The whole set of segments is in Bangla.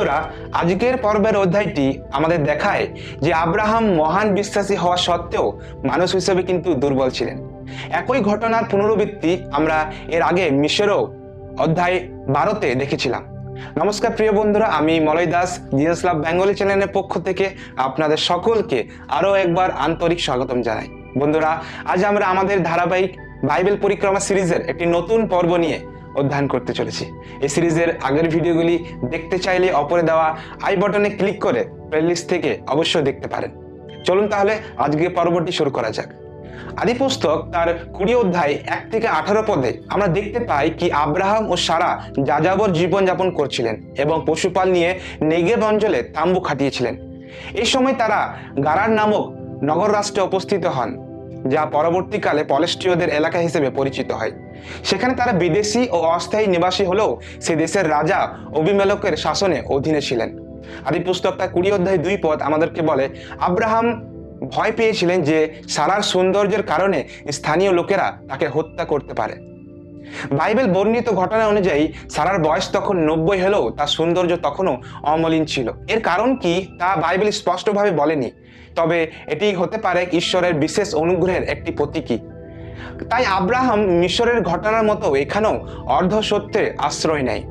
বন্ধুরা, আজকের পর্বের অধ্যায়টি আমাদের দেখায় যে আব্রাহাম মহান বিশ্বাসী হওয়া সত্ত্বেও মানুষ হিসেবে কিন্তু দুর্বল ছিলেন। একই ঘটনার পুনরাবৃত্তি আমরা এর আগে মিশরেও অধ্যায় 12-তে দেখেছিলাম। নমস্কার প্রিয় বন্ধুরা, আমি মলয় দাস জিএস লাভ বেঙ্গলি চ্যানেলের পক্ষ থেকে আপনাদের সকলকে আরো একবার আন্তরিক স্বাগতম জানাই। বন্ধুরা, আজ আমরা আমাদের ধারাবাহিক বাইবেল পরিক্রমা সিরিজের একটি নতুন পর্ব নিয়ে অধ্যয়ন করতে চলেছি। এই সিরিজের আগের ভিডিওগুলি দেখতে চাইলে উপরে দেওয়া আই বাটনে ক্লিক করে প্লেলিস্ট থেকে অবশ্যই দেখতে পারেন। চলুন তাহলে আজকে পর্বটি শুরু করা যাক। আদি পুস্তক তার 20 অধ্যায় 1 থেকে 18 পদে আমরা দেখতে পাই কি আব্রাহাম ও সারা যাযাবর জীবনযাপন করছিলেন এবং পশুপাল নিয়ে নেগেব অঞ্চলে তাম্বু খাটিয়েছিলেন। এই সময় তারা গারার নামক নগর রাষ্ট্রে উপস্থিত হন, যা পরবর্তীকালে পলেষ্টীয়দের এলাকা হিসেবে পরিচিত হয়। সেখানে তারা বিদেশি ও অস্থায়ী নিবাসী হলেও সে দেশের রাজা অবিমেলেকের শাসনে অধীনে ছিলেন। আদি পুস্তক তার 20 অধ্যায় 2 পদ আমাদেরকে বলে, আব্রাহাম ভয় পেয়েছিলেন যে সারার সৌন্দর্যের কারণে স্থানীয় লোকেরা তাকে হত্যা করতে পারে। বাইবেল বর্ণিত ঘটনা অনুযায়ী সারার বয়স তখন 90 হলেও তার সৌন্দর্য তখনও অমলিন ছিল। এর কারণ কি তা বাইবেল স্পষ্টভাবে বলেনি, তবে এটি হতে পারে ঈশ্বরের বিশেষ অনুগ্রহের একটি প্রতীকী। তাই আব্রাহাম মিশরের ঘটনার মতো এখানেও অর্ধ সত্যের আশ্রয় নেয়।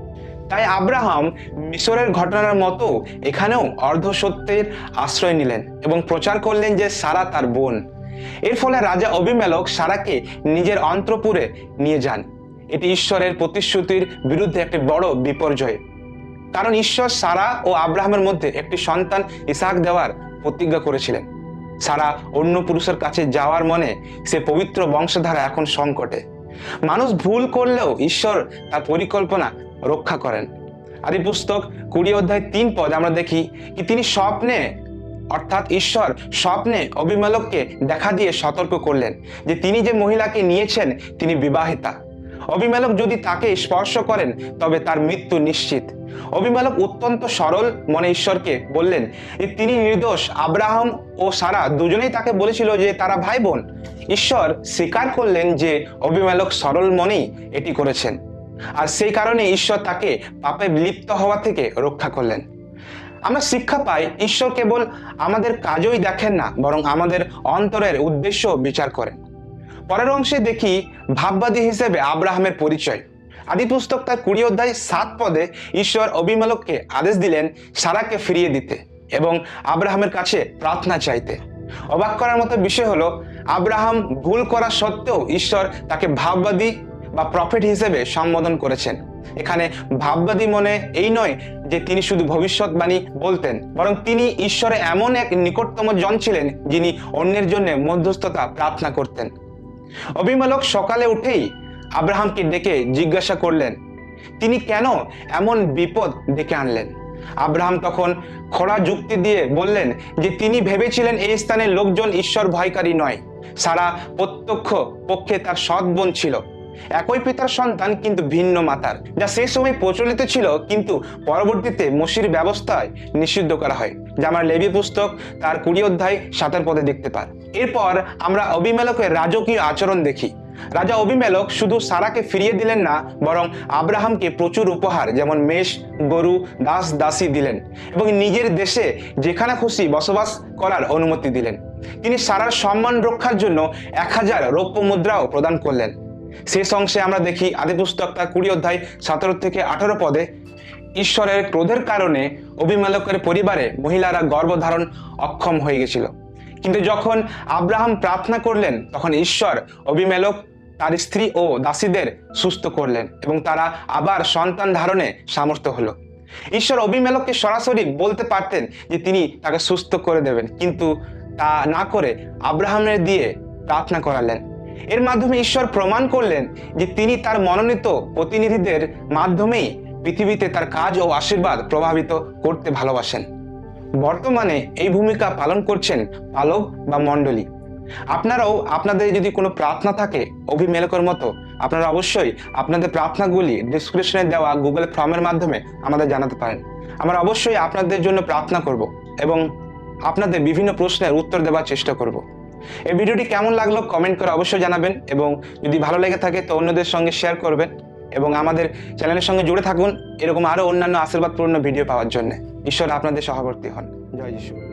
নিলেন এবং প্রচার করলেন যে সারা তার বোন। এর ফলে রাজা অবিমেলেক সারাকে নিজের অন্তঃপুরে নিয়ে যান। এটি ঈশ্বরের প্রতিশ্রুতির বিরুদ্ধে একটি বড় বিপর্যয়, কারণ ঈশ্বর সারা ও আব্রাহামের মধ্যে একটি সন্তান ইসহাক দেওয়ার প্রতিজ্ঞা করেছিলেন। সারা অন্য পুরুষের কাছে যাওয়ার মনে সে পবিত্র বংশধারা এখন সংকটে। মানুষ ভুল করলেও ঈশ্বর তার পরিকল্পনা রক্ষা করেন। আদি পুস্তক 20 অধ্যায় 3 পদ আমরা দেখি কি তিনি ঈশ্বর স্বপ্নে অবিমেলেককে দেখা দিয়ে সতর্ক করলেন যে তিনি যে মহিলাকে নিয়েছেন তিনি বিবাহিতা। অবিমেলেক যদি তাকে স্পর্শ করেন তবে তার মৃত্যু নিশ্চিত। অবিমেলেক অত্যন্ত সরল মনে ঈশ্বরকে বললেন যে তিনি নির্দোষ। আব্রাহাম ও সারা দুজনেই তাকে বলেছিল যে তারা ভাই বোন। ঈশ্বর স্বীকার করলেন যে অবিমেলেক সরল মনেই এটি করেছেন, আর সেই কারণে ঈশ্বর তাকে পাপে লিপ্ত হওয়া থেকে রক্ষা করলেন। আমরা শিক্ষা পাই ঈশ্বর কেবল আমাদের কাজই দেখেন না, বরং আমাদের অন্তরের উদ্দেশ্য বিচার করেন। পরের অংশে দেখি ভাববাদী হিসেবে আব্রাহামের পরিচয়। আদি পুস্তক তার 20 অধ্যায় 7 পদে ঈশ্বর অবিমেলেককে আদেশ দিলেন সারাকে ফিরিয়ে দিতে এবং আব্রাহামের কাছে প্রার্থনা চাইতে। অবাক করার মতো বিষয় হলো, আব্রাহাম ভুল করা সত্ত্বেও ঈশ্বর তাকে ভাববাদী বা প্রফেট হিসেবে সম্বোধন করেছেন। এখানে ভাববাদী মনে এই নয় যে তিনি শুধু ভবিষ্যৎবাণী বলতেন, বরং তিনি ঈশ্বরের এমন এক নিকটতম জন ছিলেন যিনি অন্যের জন্য মধ্যস্থতা প্রার্থনা করতেন। অবিমেলেক সকালে উঠেই আব্রাহামকে ডেকে জিজ্ঞাসা করলেন তিনি কেন এমন বিপদ ডেকে আনলেন। আব্রাহাম তখন খোঁড়া যুক্তি দিয়ে বললেন যে তিনি ভেবেছিলেন এই স্থানের লোকজন ঈশ্বর ভয়কারী নয়। সারা প্রত্যক্ষ পক্ষে তার সৎ বোন ছিল, একই পিতার সন্তান কিন্তু ভিন্ন মাতার, যা সেই সময় প্রচলিত ছিল কিন্তু পরবর্তীতে মসির ব্যবস্থায় নিষিদ্ধ করা হয়, যা আমরা লেবী পুস্তক তার 20 অধ্যায় 7 পদে দেখতে পাই। এরপর আমরা অবিমেলেকের রাজকীয় আচরণ দেখি। রাজা অবিমেলেক শুধু সারাকে ফিরিয়ে দিলেন না, বরং আব্রাহামকে প্রচুর উপহার যেমন মেষ, গরু, দাস দাসী দিলেন এবং নিজের দেশে যেখানে খুশি বসবাস করার অনুমতি দিলেন। তিনি সারার সম্মান রক্ষার জন্য 1000 রৌপ্য মুদ্রাও প্রদান করলেন। শেষ অংশে আমরা দেখি আদি পুস্তক তার 20 অধ্যায় 17 থেকে 18 পদে ঈশ্বরের ক্রোধের কারণে অবিমেলেকের পরিবারে মহিলারা গর্ভধারণ অক্ষম হয়ে গেছিল, কিন্তু যখন আব্রাহাম প্রার্থনা করলেন তখন ঈশ্বর অবিমেলেক, তার স্ত্রী ও দাসীদের সুস্থ করলেন এবং তারা আবার সন্তান ধারণে সামর্থ্য হলো। ঈশ্বর অবিমেলেককে সরাসরি বলতে পারতেন যে তিনি তাকে সুস্থ করে দেবেন, কিন্তু তা না করে আব্রাহামের দিয়ে প্রার্থনা করালেন। এর মাধ্যমে ঈশ্বর প্রমাণ করলেন যে তিনি তার মনোনীত প্রতিনিধিদের মাধ্যমেই পৃথিবীতে তার কাজ ও আশীর্বাদ প্রভাবিত করতে ভালোবাসেন। বর্তমানে এই ভূমিকা পালন করছেন পালক বা মণ্ডলী। আপনারাও আপনাদের যদি কোনো প্রার্থনা থাকে অবিমেলেকের মতো, আপনারা অবশ্যই আপনাদের প্রার্থনাগুলি ডিসক্রিপশনে দেওয়া গুগল ফর্মের মাধ্যমে আমাদের জানাতে পারেন। আমরা অবশ্যই আপনাদের জন্য প্রার্থনা করব এবং আপনাদের বিভিন্ন প্রশ্নের উত্তর দেওয়ার চেষ্টা করব। এই ভিডিওটি কেমন লাগলো কমেন্ট করে অবশ্যই জানাবেন এবং যদি ভালো লেগে থাকে তো অন্যদের সঙ্গে শেয়ার করবেন। এবং আমাদের চ্যানেলের সঙ্গে জুড়ে থাকুন এরকম আরও অন্যান্য আশীর্বাদপূর্ণ ভিডিও পাওয়ার জন্য। ঈশ্বর আপনাদের সহবর্তী হন। জয় যিশু।